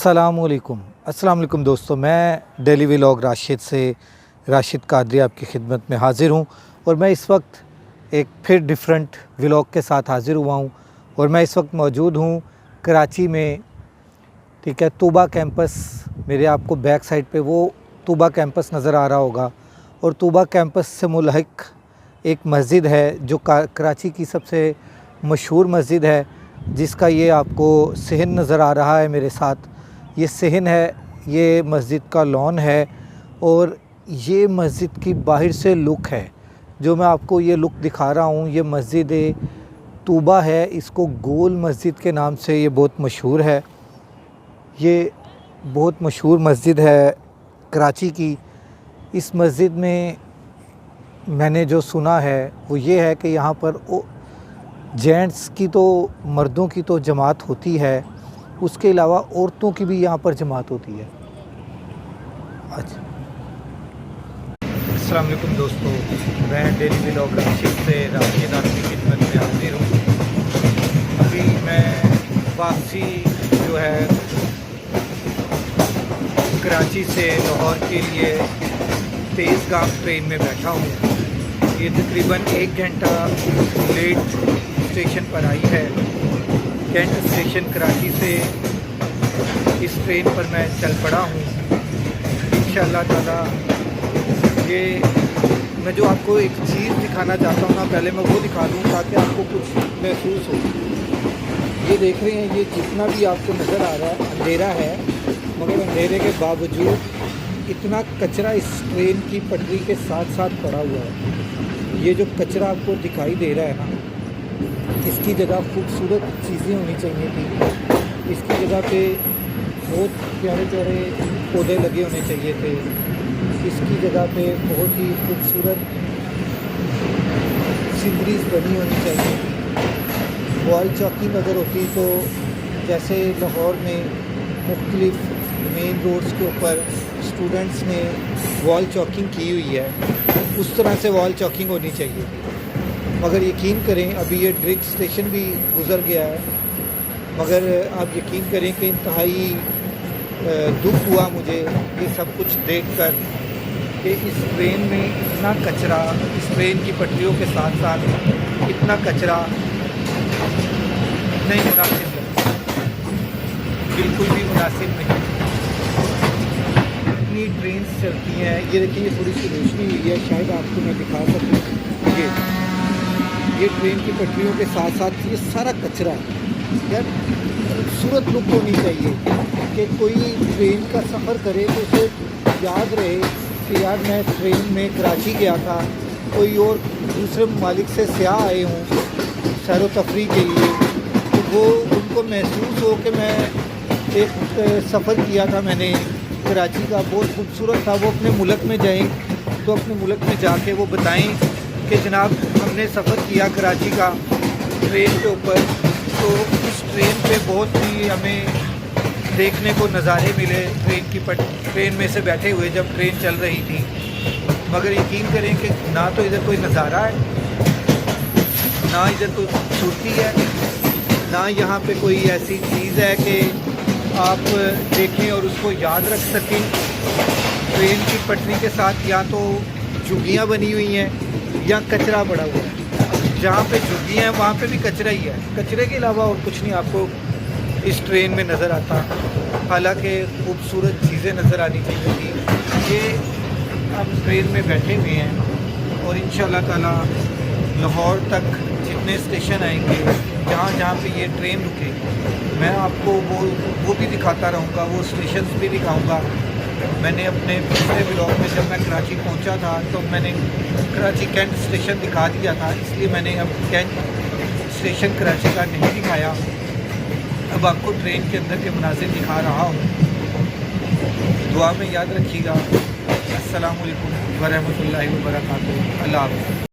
अस्सलामुअलैकुम दोस्तों, मैं डेली व्लॉग राशिद कादरी आपकी खिदमत में हाज़िर हूँ। और मैं इस वक्त एक फिर डिफरेंट व्लॉग के साथ हाज़िर हुआ हूँ। और मैं इस वक्त मौजूद हूँ कराची में, ठीक है। तूबा कैंपस, मेरे आपको बैक साइड पे वो तूबा कैंपस नज़र आ रहा होगा। और तूबा कैंपस से मुल्हिक एक मस्जिद है जो कराची की सबसे मशहूर मस्जिद है, जिसका ये आपको सहन नज़र आ रहा है मेरे साथ। ये सहन है, ये मस्जिद का लॉन है। और ये मस्जिद की बाहर से लुक है जो मैं आपको ये लुक दिखा रहा हूँ। ये मस्जिद तूबा है, इसको गोल मस्जिद के नाम से ये बहुत मशहूर है। ये बहुत मशहूर मस्जिद है कराची की। इस मस्जिद में मैंने जो सुना है वो ये है कि यहाँ पर जेंट्स की तो मर्दों की तो जमात होती है, उसके अलावा औरतों की भी यहाँ पर जमात होती है। अच्छा, अस्सलाम वालेकुम दोस्तों, मैं डेली व्लॉग राशिद से राशिद आपकी खिदमत में हाज़िर हूँ। अभी मैं वापसी जो है कराची से लाहौर के लिए तेज़गाम ट्रेन में बैठा हूँ। ये तकरीबन 1 घंटा लेट स्टेशन पर आई है। कैंट स्टेशन कराची से इस ट्रेन पर मैं चल पड़ा हूँ। इंशाअल्लाह ताला ये मैं जो आपको एक चीज़ दिखाना चाहता हूँ ना, पहले मैं वो दिखा दूँ ताकि आपको कुछ महसूस हो। ये देख रहे हैं, ये जितना भी आपको नज़र आ रहा है अंधेरा है, मगर अंधेरे के बावजूद इतना कचरा इस ट्रेन की पटरी के साथ साथ पड़ा हुआ है। ये जो कचरा आपको दिखाई दे रहा है ना, इसकी जगह खूबसूरत चीज़ें होनी चाहिए थी। इसकी जगह पे बहुत प्यारे प्यारे पौधे लगे होने चाहिए थे। इसकी जगह पे बहुत ही खूबसूरत सीनरीज बनी होनी चाहिए थी। वॉल चॉकिंग अगर होती तो, जैसे लाहौर में मुख्तलिफ मेन रोड्स के ऊपर स्टूडेंट्स ने वॉल चॉकिंग की हुई है, उस तरह से वॉल चॉकिंग होनी चाहिए थी। मगर यकीन करें, अभी ये ड्रिग स्टेशन भी गुज़र गया है, मगर आप यकीन करें कि इंतहाई दुख हुआ मुझे ये सब कुछ देखकर कि इस ट्रेन में इतना कचरा, इस ट्रेन की पटरियों के साथ साथ इतना कचरा नहीं मुनासिब है, बिल्कुल भी मुनासिब नहीं। इतनी ट्रेन चलती हैं, ये देखिए, ये थोड़ी सी रोशनी हुई है, शायद आपको मैं दिखा सकूँ। ये ट्रेन की पटरियों के साथ साथ ये सारा कचरा है। यार, खूबसूरत लुक होनी चाहिए कि कोई ट्रेन का सफ़र करे तो उसे याद रहे कि यार मैं ट्रेन में कराची गया था, कोई और दूसरे ममालिक से सयाह आए हों सैर व तफरीह के लिए, तो वो उनको महसूस हो कि मैं एक सफ़र किया था मैंने कराची का, बहुत खूबसूरत था। वो अपने मुल्क में जाएं तो अपने मुल्क में जाके वो बताएं कि जनाब हमने सफ़र किया कराची का ट्रेन के ऊपर, तो उस ट्रेन पे बहुत ही हमें देखने को नज़ारे मिले ट्रेन में से बैठे हुए जब ट्रेन चल रही थी। मगर यकीन करें कि ना तो इधर कोई नज़ारा है, ना इधर कोई खूबसूरती है, ना यहाँ पे कोई ऐसी चीज़ है कि आप देखें और उसको याद रख सकें। ट्रेन की पटरी के साथ या तो झुग्गियाँ बनी हुई हैं या कचरा पड़ा हुआ है। जहाँ पे झुग्गियाँ हैं वहाँ पे भी कचरा ही है, कचरे के अलावा और कुछ नहीं आपको इस ट्रेन में नज़र आता। हालांकि खूबसूरत चीज़ें नज़र आनी चाहिए थी। ये हम ट्रेन में बैठे हुए हैं और इंशाअल्लाह ताला लाहौर तक जितने स्टेशन आएंगे, जहाँ जहाँ पे ये ट्रेन रुकेगी, मैं आपको वो भी दिखाता रहूँगा, वो स्टेशंस भी दिखाऊँगा। मैंने अपने पिछले व्लॉग में जब मैं कराची पहुंचा था तो मैंने कराची कैंट स्टेशन दिखा दिया था, इसलिए मैंने अब कैंट स्टेशन कराची का नहीं दिखाया। अब आपको ट्रेन के अंदर के मनाज़िर दिखा रहा हूँ। दुआ में याद रखिएगा। अस्सलामु अलैकुम व रहमतुल्लाहि व बरकातुहू। अल्लाह हाफ़िज़।